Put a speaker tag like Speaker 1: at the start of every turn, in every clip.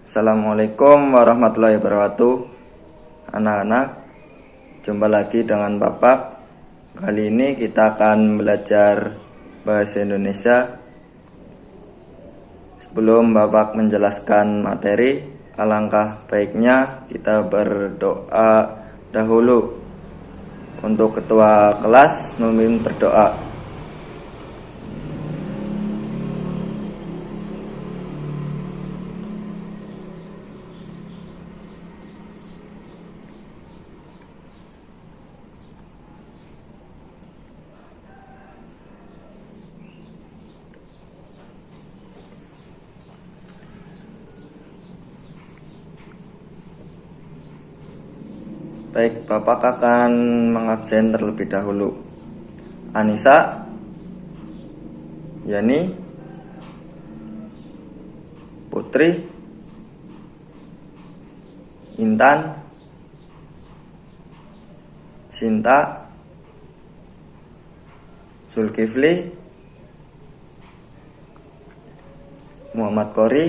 Speaker 1: Assalamualaikum warahmatullahi wabarakatuh. Anak-anak, jumpa lagi dengan Bapak. Kali ini kita akan belajar bahasa Indonesia. Sebelum Bapak menjelaskan materi, alangkah baiknya kita berdoa dahulu. Untuk ketua kelas memimpin berdoa. Baik, Bapak akan mengabsen terlebih dahulu. Anissa, Yani, Putri, Intan, Sinta, Zulkifli, Muhammad Kori,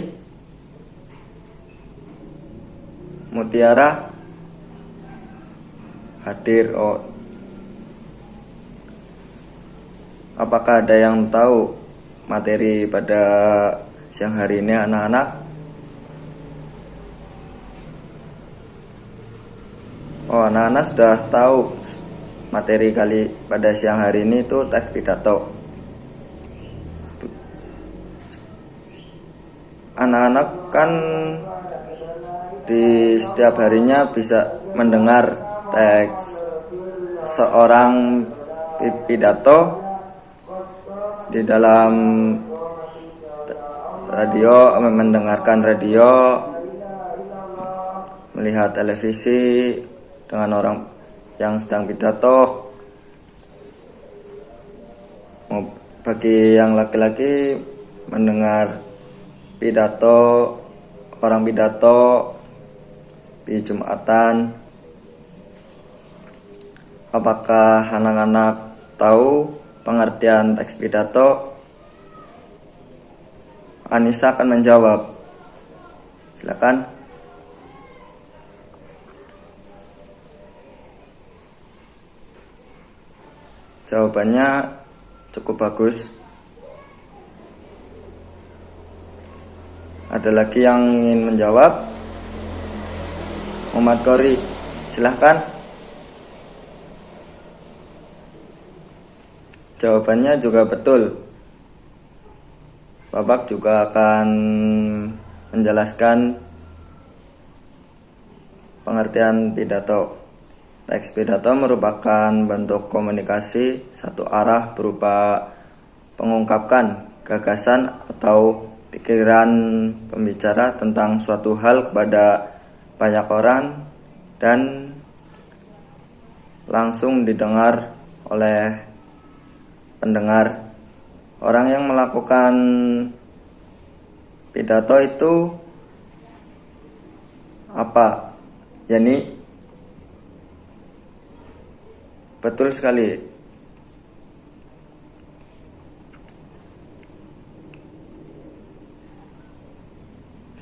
Speaker 1: Mutiara hadir. Apakah ada yang tahu materi pada siang hari ini, anak-anak? Anak-anak sudah tahu materi kali pada siang hari ini itu teks pidato. Anak-anak kan di setiap harinya bisa mendengar teks seorang pidato di dalam radio, mendengarkan radio, melihat televisi dengan orang yang sedang pidato. Bagi yang laki-laki mendengar pidato, orang pidato di Jumatan. Apakah anak-anak tahu pengertian teks pidato? Anissa akan menjawab. Silakan. Jawabannya cukup bagus. Ada lagi yang ingin menjawab? Muhammad Kori, silahkan. Jawabannya juga betul. Bapak juga akan menjelaskan pengertian pidato. Teks pidato merupakan bentuk komunikasi satu arah berupa mengungkapkan gagasan atau pikiran pembicara tentang suatu hal kepada banyak orang dan langsung didengar oleh pendengar. Orang yang melakukan pidato itu apa? Yani, betul sekali.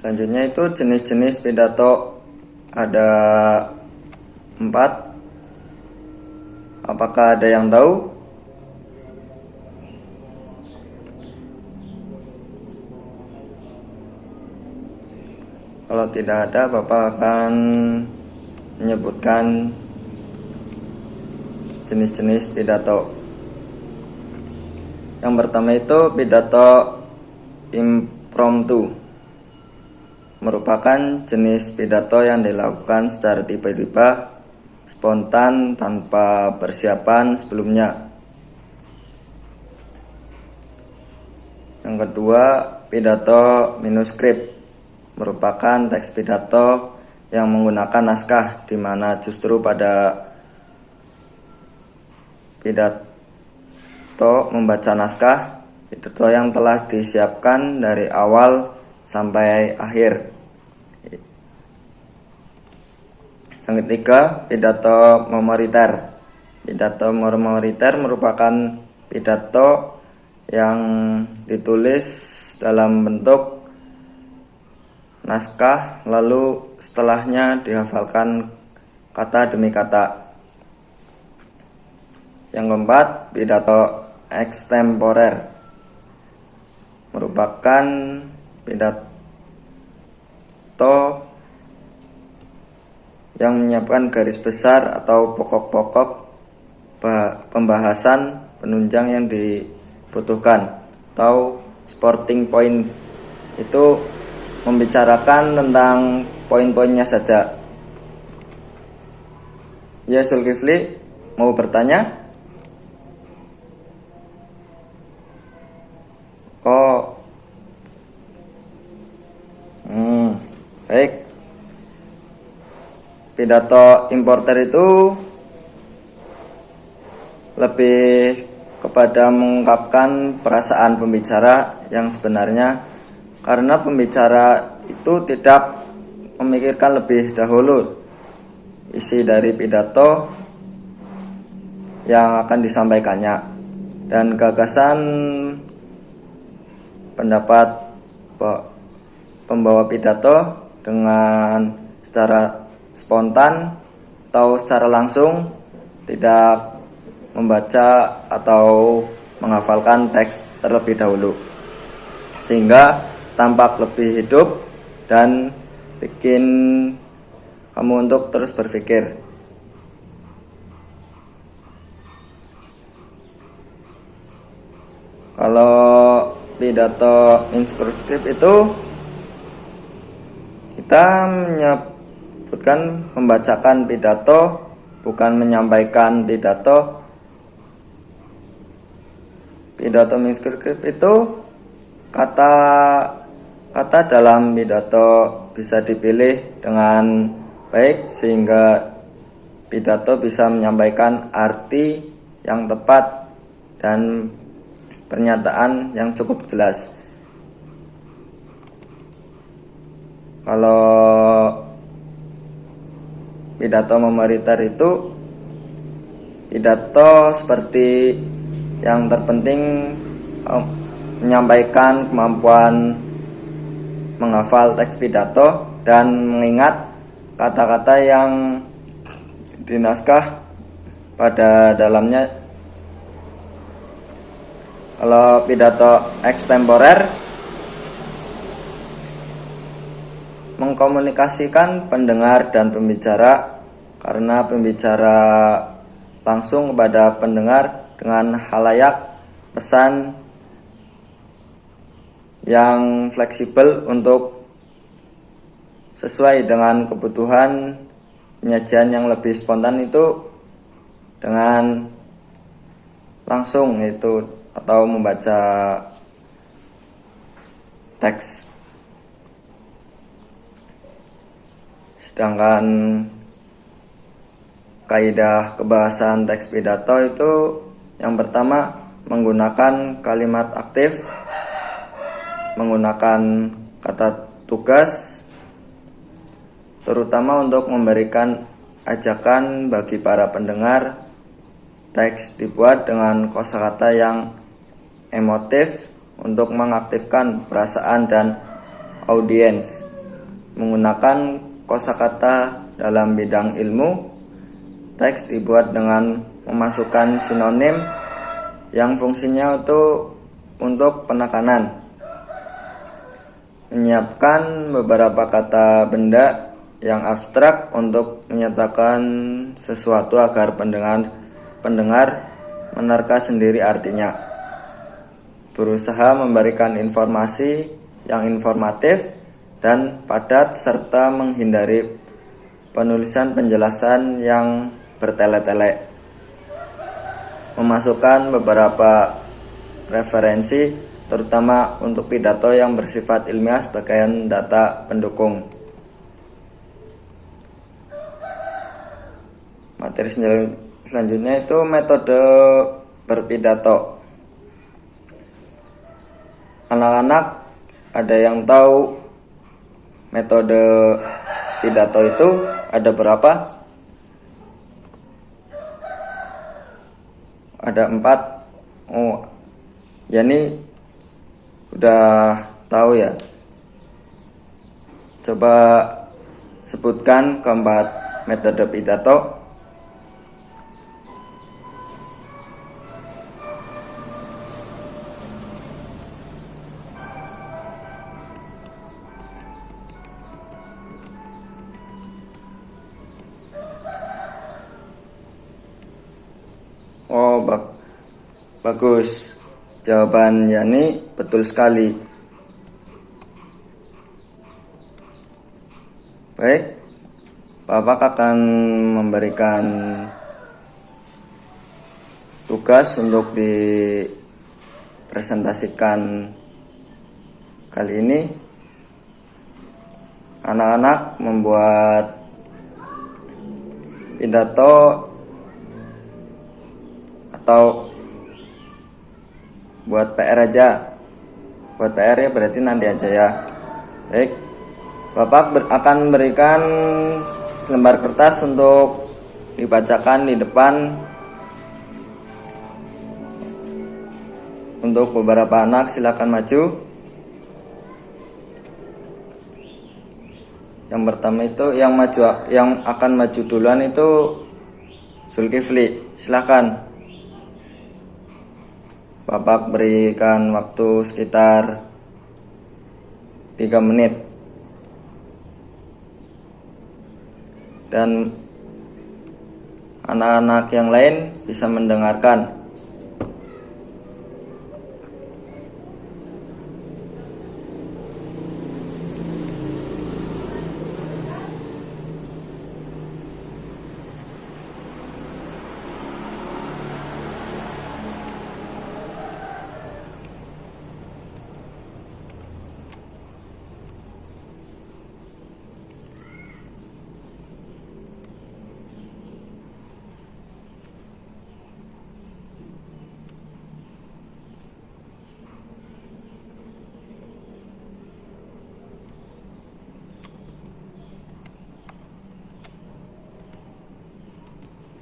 Speaker 1: Selanjutnya itu jenis-jenis pidato ada 4. Apakah ada yang tahu? Kalau tidak ada, Bapak akan menyebutkan jenis-jenis pidato. Yang pertama itu pidato impromptu. Merupakan jenis pidato yang dilakukan secara tiba-tiba, spontan, tanpa persiapan sebelumnya. Yang kedua, pidato manuskrip. Merupakan teks pidato yang menggunakan naskah, di mana justru pada pidato membaca naskah pidato yang telah disiapkan dari awal sampai akhir. Yang ketiga, pidato memoriter. Pidato memoriter merupakan pidato yang ditulis dalam bentuk naskah, lalu setelahnya dihafalkan kata demi kata. Yang keempat, pidato ekstemporer merupakan pidato yang menyiapkan garis besar atau pokok-pokok pembahasan penunjang yang dibutuhkan, atau sporting point. Itu membicarakan tentang poin-poinnya saja. Ya, Zulkifli mau bertanya? Oh, baik. Pidato importer itu lebih kepada mengungkapkan perasaan pembicara yang sebenarnya, karena pembicara itu tidak memikirkan lebih dahulu isi dari pidato yang akan disampaikannya, dan gagasan pendapat pembawa pidato dengan secara spontan atau secara langsung, tidak membaca atau menghafalkan teks terlebih dahulu, sehingga tampak lebih hidup dan bikin kamu untuk terus berpikir. Kalau pidato instruktif itu kita menyebutkan membacakan pidato, bukan menyampaikan pidato. Pidato instruktif itu kata dalam pidato bisa dipilih dengan baik sehingga pidato bisa menyampaikan arti yang tepat dan pernyataan yang cukup jelas. Kalau pidato memoritar itu pidato seperti yang terpenting menyampaikan kemampuan menghafal teks pidato dan mengingat kata-kata yang di naskah pada dalamnya. Kalau pidato ekstemporer mengkomunikasikan pendengar dan pembicara, karena pembicara langsung kepada pendengar dengan halayak pesan yang fleksibel untuk sesuai dengan kebutuhan penyajian yang lebih spontan itu dengan langsung, itu atau membaca teks. Sedangkan kaidah kebahasan teks pidato itu yang pertama menggunakan kalimat aktif, menggunakan kata tugas, terutama untuk memberikan ajakan bagi para pendengar. Teks dibuat dengan kosakata yang emotif untuk mengaktifkan perasaan dan audiens. Menggunakan kosakata dalam bidang ilmu, teks dibuat dengan memasukkan sinonim yang fungsinya untuk penekanan. Menyiapkan beberapa kata benda yang abstrak untuk menyatakan sesuatu agar pendengar menerka sendiri artinya. Berusaha memberikan informasi yang informatif dan padat serta menghindari penulisan penjelasan yang bertele-tele. Memasukkan beberapa referensi terutama untuk pidato yang bersifat ilmiah sebagai data pendukung. Materi selanjutnya itu metode berpidato. Anak-anak ada yang tahu metode pidato itu ada berapa? Ada 4. Oh, ya ini udah tahu ya. Coba sebutkan keempat metode pidato. Oh, bagus. Jawaban Yani betul sekali. Baik, Bapak akan memberikan tugas untuk dipresentasikan kali ini. Anak-anak membuat pidato atau buat PR aja. Buat PR ya berarti nanti aja ya. Baik, Bapak akan berikan selembar kertas untuk dibacakan di depan untuk beberapa anak. Silakan maju. Yang pertama itu yang akan maju duluan itu Zulkifli. Silakan. Bapak berikan waktu sekitar 3 menit. Dan anak-anak yang lain bisa mendengarkan.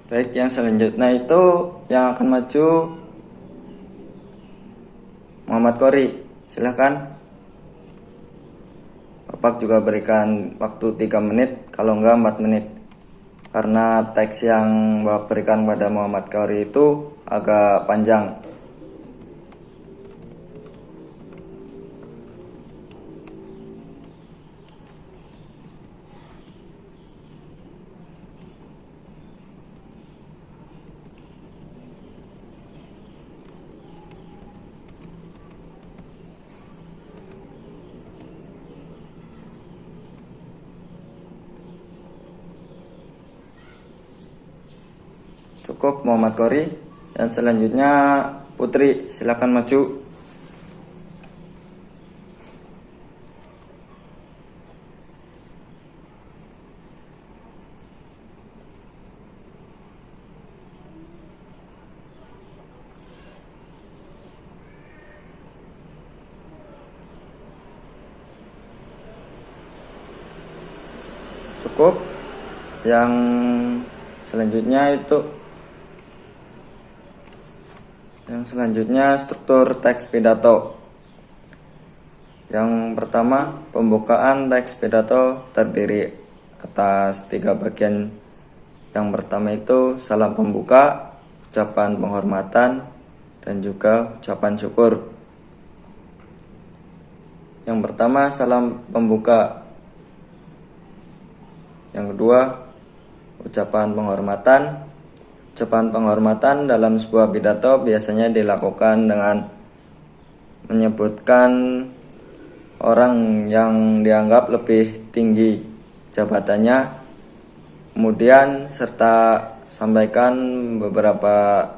Speaker 1: Baik, yang selanjutnya itu yang akan maju Muhammad Qori. Silahkan. Bapak juga berikan waktu 3 menit, kalau enggak 4 menit. Karena teks yang Bapak berikan pada Muhammad Qori itu agak panjang. Cukup Muhammad Qori. Dan selanjutnya Putri, silakan maju. Cukup. Yang selanjutnya struktur teks pidato. Yang pertama, pembukaan teks pidato terdiri atas 3 bagian. Yang pertama itu salam pembuka, ucapan penghormatan, dan juga ucapan syukur. Yang pertama, salam pembuka. Yang kedua, ucapan penghormatan. Ucapan penghormatan dalam sebuah pidato biasanya dilakukan dengan menyebutkan orang yang dianggap lebih tinggi jabatannya, kemudian serta sampaikan beberapa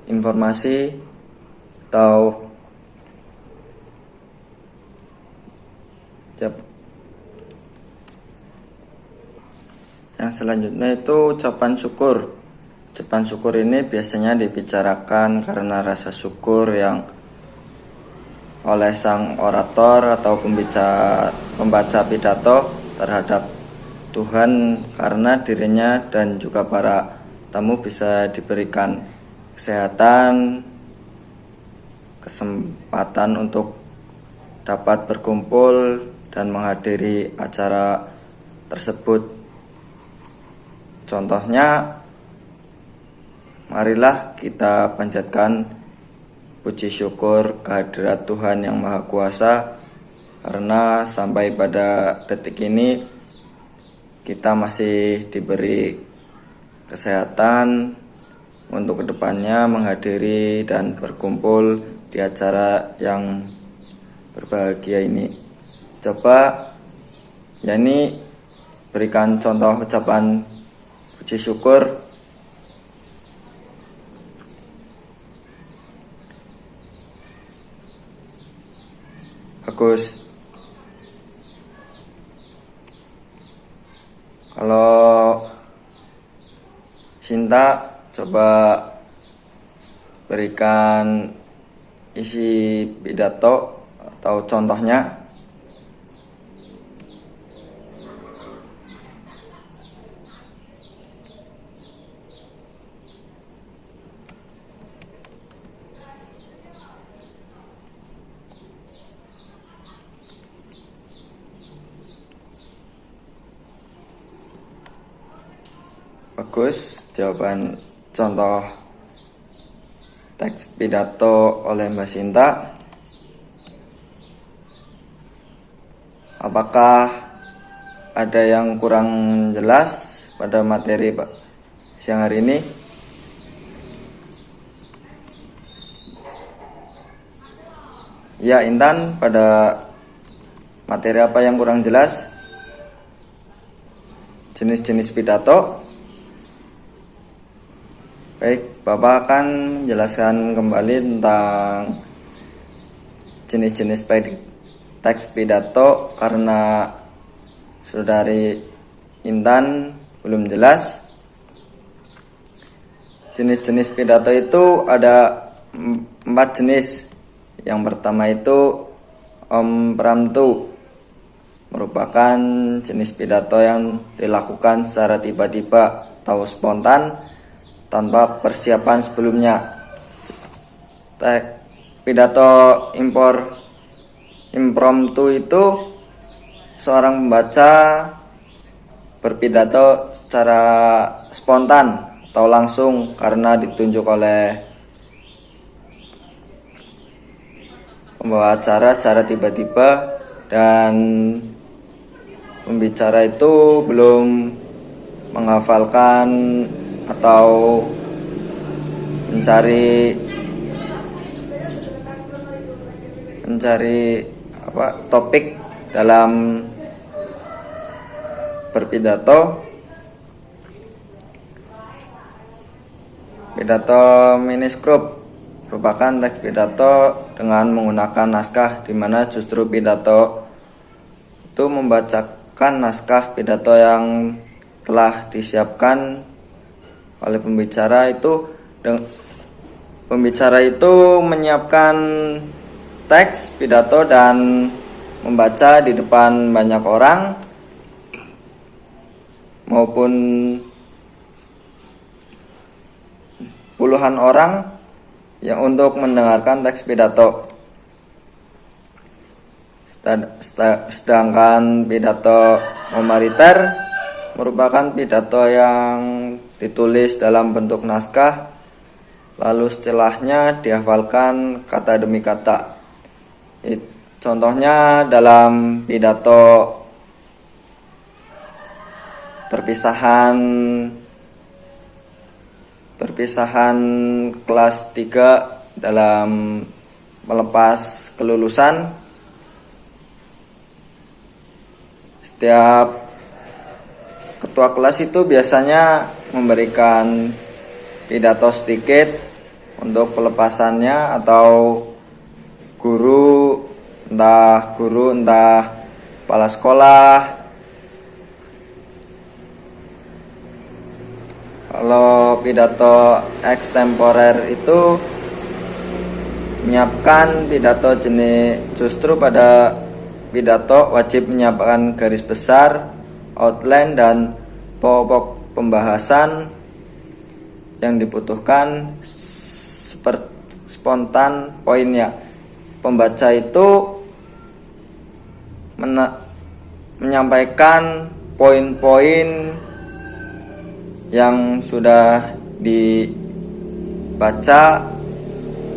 Speaker 1: informasi atau yang selanjutnya itu ucapan syukur. Ucapan syukur ini biasanya dibicarakan karena rasa syukur yang oleh sang orator atau pembaca pidato terhadap Tuhan karena dirinya dan juga para tamu bisa diberikan kesehatan, kesempatan untuk dapat berkumpul dan menghadiri acara tersebut. Contohnya, marilah kita panjatkan puji syukur kehadirat Tuhan Yang Maha Kuasa, karena sampai pada detik ini kita masih diberi kesehatan untuk kedepannya menghadiri dan berkumpul di acara yang berbahagia ini. Coba Yani berikan contoh ucapan puji syukur. Bagus. Kalau Sinta, coba berikan isi pidato atau contohnya. Bagus, jawaban contoh teks pidato oleh Mbak Sinta. Apakah ada yang kurang jelas pada materi siang hari ini? Ya, Intan, pada materi apa yang kurang jelas? Jenis-jenis pidato. Baik, Bapak akan menjelaskan kembali tentang jenis-jenis teks pidato karena Saudari Intan belum jelas. Jenis-jenis pidato itu ada 4 jenis. Yang pertama itu impromptu, merupakan jenis pidato yang dilakukan secara tiba-tiba atau spontan tanpa persiapan sebelumnya. Pidato impromptu itu seorang pembaca berpidato secara spontan atau langsung karena ditunjuk oleh pembawa acara secara tiba-tiba, dan pembicara itu belum menghafalkan atau mencari topik dalam berpidato. Pidato manuskrip merupakan teks pidato dengan menggunakan naskah, di mana justru pidato itu membacakan naskah pidato yang telah disiapkan oleh pembicara itu. Pembicara itu menyiapkan teks pidato dan membaca di depan banyak orang maupun puluhan orang yang untuk mendengarkan teks pidato. Sedangkan pidato memariter merupakan pidato yang ditulis dalam bentuk naskah, lalu setelahnya dihafalkan kata demi kata. Contohnya dalam pidato perpisahan kelas 3 dalam melepas kelulusan, setiap ketua kelas itu biasanya memberikan pidato sedikit untuk pelepasannya, atau guru entah kepala sekolah. Kalau pidato extemporer itu menyiapkan pidato justru pada pidato wajib menyiapkan garis besar, outline, dan pokok pembahasan yang dibutuhkan spontan poinnya. Pembaca itu menyampaikan poin-poin yang sudah dibaca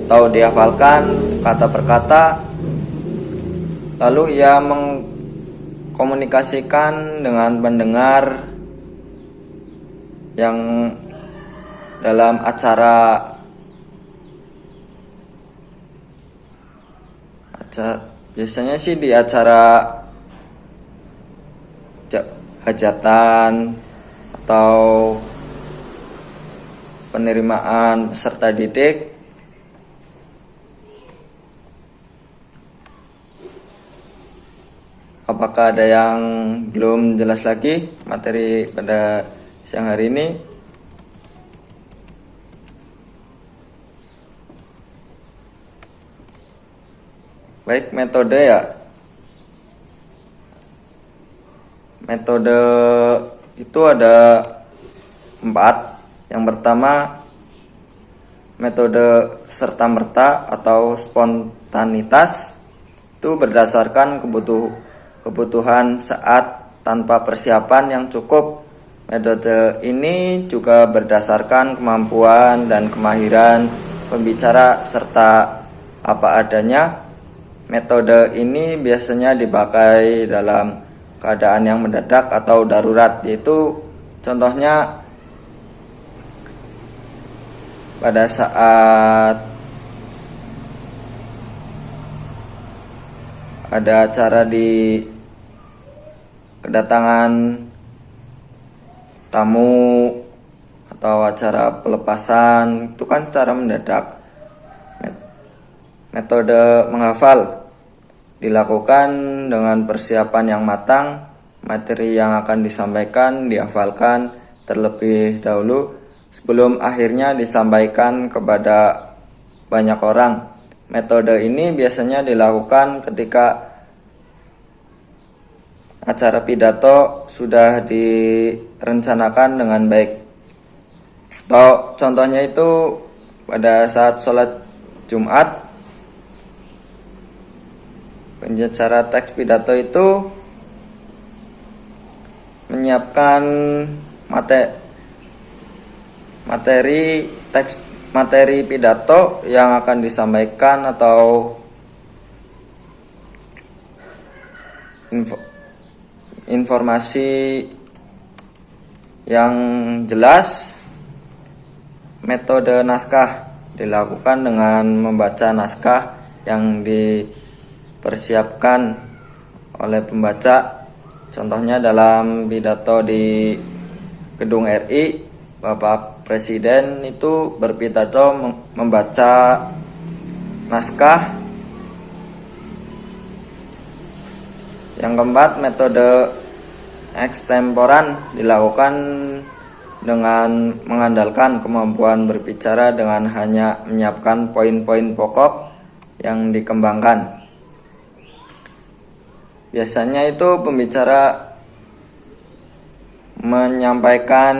Speaker 1: atau dihafalkan kata per kata, lalu ia mengkomunikasikan dengan pendengar yang dalam biasanya sih di acara hajatan atau penerimaan peserta didik. Apakah ada yang belum jelas lagi materi pada siang hari ini? Baik, metode ya. Metode itu ada 4. Yang pertama, metode serta-merta atau spontanitas. Itu berdasarkan kebutuhan saat tanpa persiapan yang cukup. Metode ini juga berdasarkan kemampuan dan kemahiran pembicara serta apa adanya. Metode ini biasanya dipakai dalam keadaan yang mendadak atau darurat, yaitu contohnya pada saat ada acara di kedatangan tamu atau acara pelepasan, itu kan secara mendadak. Metode menghafal dilakukan dengan persiapan yang matang. Materi yang akan disampaikan dihafalkan terlebih dahulu sebelum akhirnya disampaikan kepada banyak orang. Metode ini biasanya dilakukan ketika acara pidato sudah direncanakan dengan baik. Atau contohnya itu pada saat sholat Jumat, pengacara teks pidato itu menyiapkan materi pidato yang akan disampaikan atau informasi yang jelas. Metode naskah dilakukan dengan membaca naskah yang dipersiapkan oleh pembaca. Contohnya dalam pidato di Gedung RI, Bapak Presiden itu berpidato membaca naskah. Yang keempat, metode ekstemporan dilakukan dengan mengandalkan kemampuan berbicara dengan hanya menyiapkan poin-poin pokok yang dikembangkan. Biasanya itu pembicara menyampaikan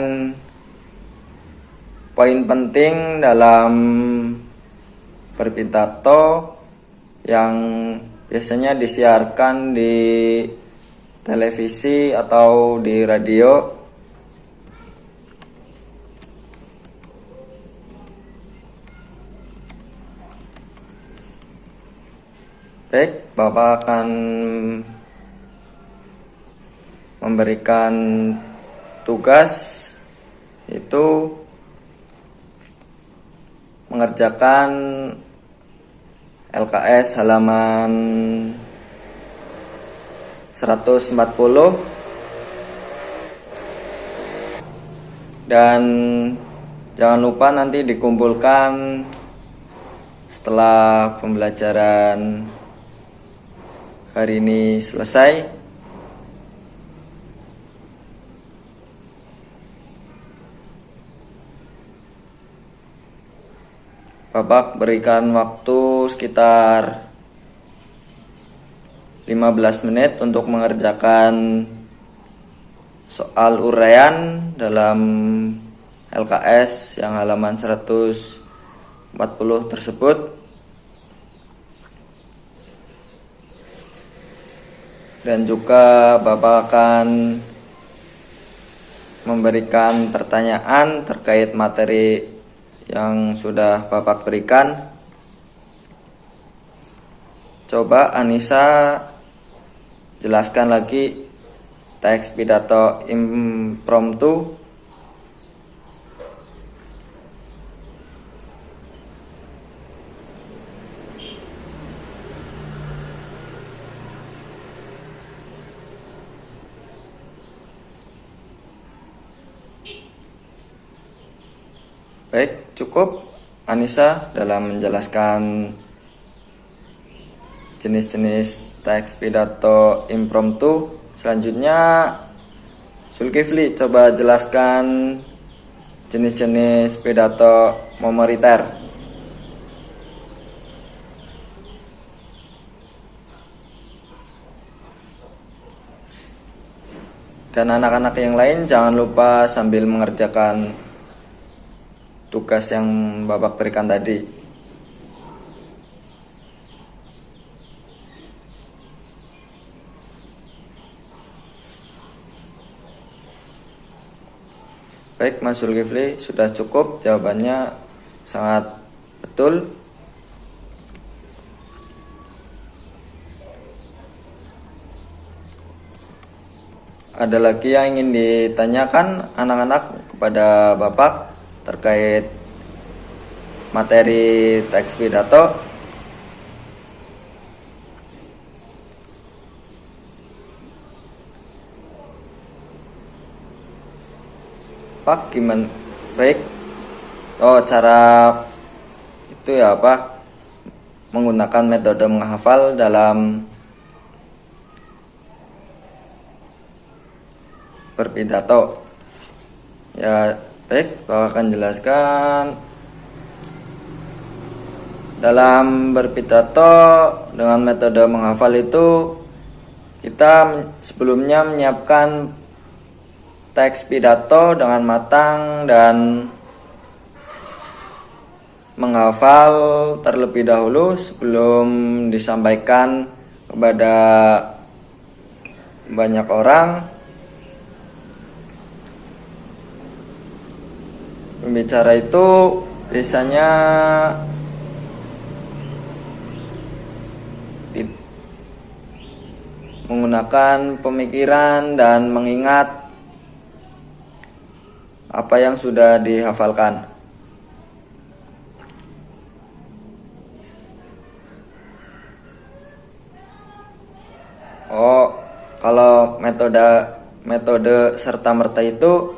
Speaker 1: poin penting dalam berpidato yang biasanya disiarkan di televisi atau di radio. Baik, Bapak akan memberikan tugas, itu mengerjakan LKS halaman 140 dan jangan lupa nanti dikumpulkan setelah pembelajaran hari ini selesai. Bapak berikan waktu sekitar 15 menit untuk mengerjakan soal uraian dalam LKS yang halaman 140 40 tersebut. Dan juga Bapak akan memberikan pertanyaan terkait materi yang sudah Bapak berikan. Coba Anissa jelaskan lagi teks pidato impromptu. Baik, cukup Anissa dalam menjelaskan jenis-jenis teks pidato impromptu. Selanjutnya Zulkifli, coba jelaskan jenis-jenis pidato memoriter. Dan anak-anak yang lain jangan lupa sambil mengerjakan tugas yang Bapak berikan tadi. Baik, Mas Zulkifli, sudah cukup, jawabannya sangat betul. Ada lagi yang ingin ditanyakan anak-anak kepada Bapak terkait materi teks pidato? Pak, gimana? Baik. Oh, cara itu ya Pak, menggunakan metode menghafal dalam berpidato. Ya, baik, Bapak akan jelaskan. Dalam berpidato dengan metode menghafal itu, kita sebelumnya menyiapkan teks pidato dengan matang dan menghafal terlebih dahulu sebelum disampaikan kepada banyak orang. Pembicara itu biasanya menggunakan pemikiran dan mengingat apa yang sudah dihafalkan. Oh, kalau metode serta-merta itu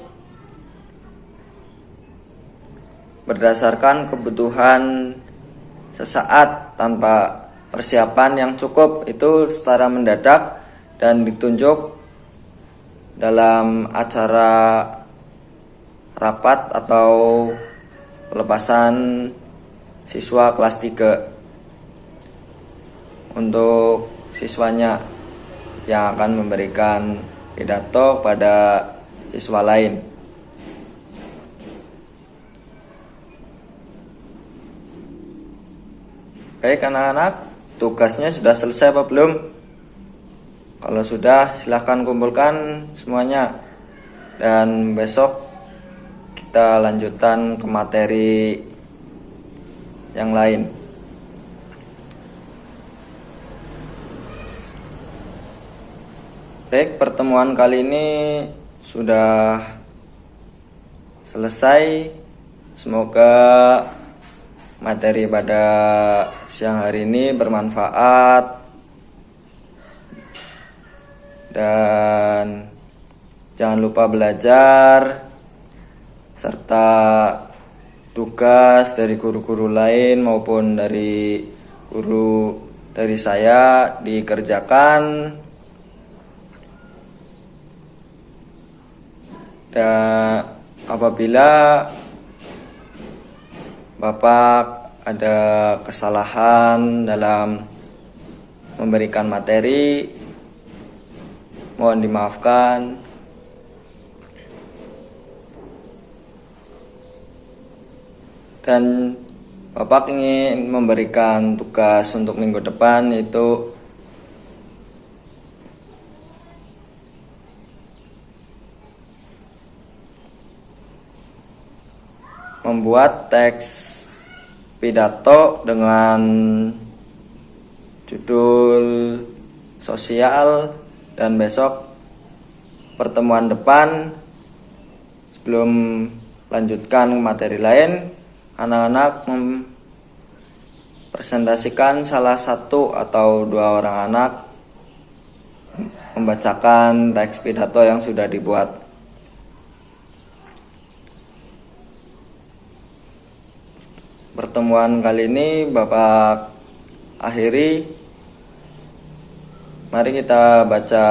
Speaker 1: berdasarkan kebutuhan sesaat tanpa persiapan yang cukup, itu secara mendadak dan ditunjuk dalam acara rapat atau pelepasan siswa kelas 3 untuk siswanya yang akan memberikan pidato pada siswa lain. Baik anak-anak, tugasnya sudah selesai apa belum? Kalau sudah, silahkan kumpulkan semuanya. Dan besok kita lanjutkan ke materi yang lain. Baik, pertemuan kali ini sudah selesai. Semoga materi pada siang hari ini bermanfaat dan jangan lupa belajar serta tugas dari guru-guru lain maupun dari guru dari saya dikerjakan. Dan apabila Bapak ada kesalahan dalam memberikan materi, mohon dimaafkan. Dan Bapak ingin memberikan tugas untuk minggu depan, yaitu membuat teks pidato dengan judul sosial, dan besok pertemuan depan sebelum lanjutkan materi lain, anak-anak mempresentasikan salah satu atau dua orang anak membacakan teks pidato yang sudah dibuat. Pertemuan kali ini Bapak akhiri. Mari kita baca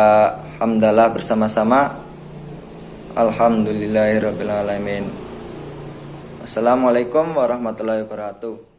Speaker 1: hamdalah bersama-sama. Alhamdulillahirrabbilalamin. Assalamualaikum warahmatullahi wabarakatuh.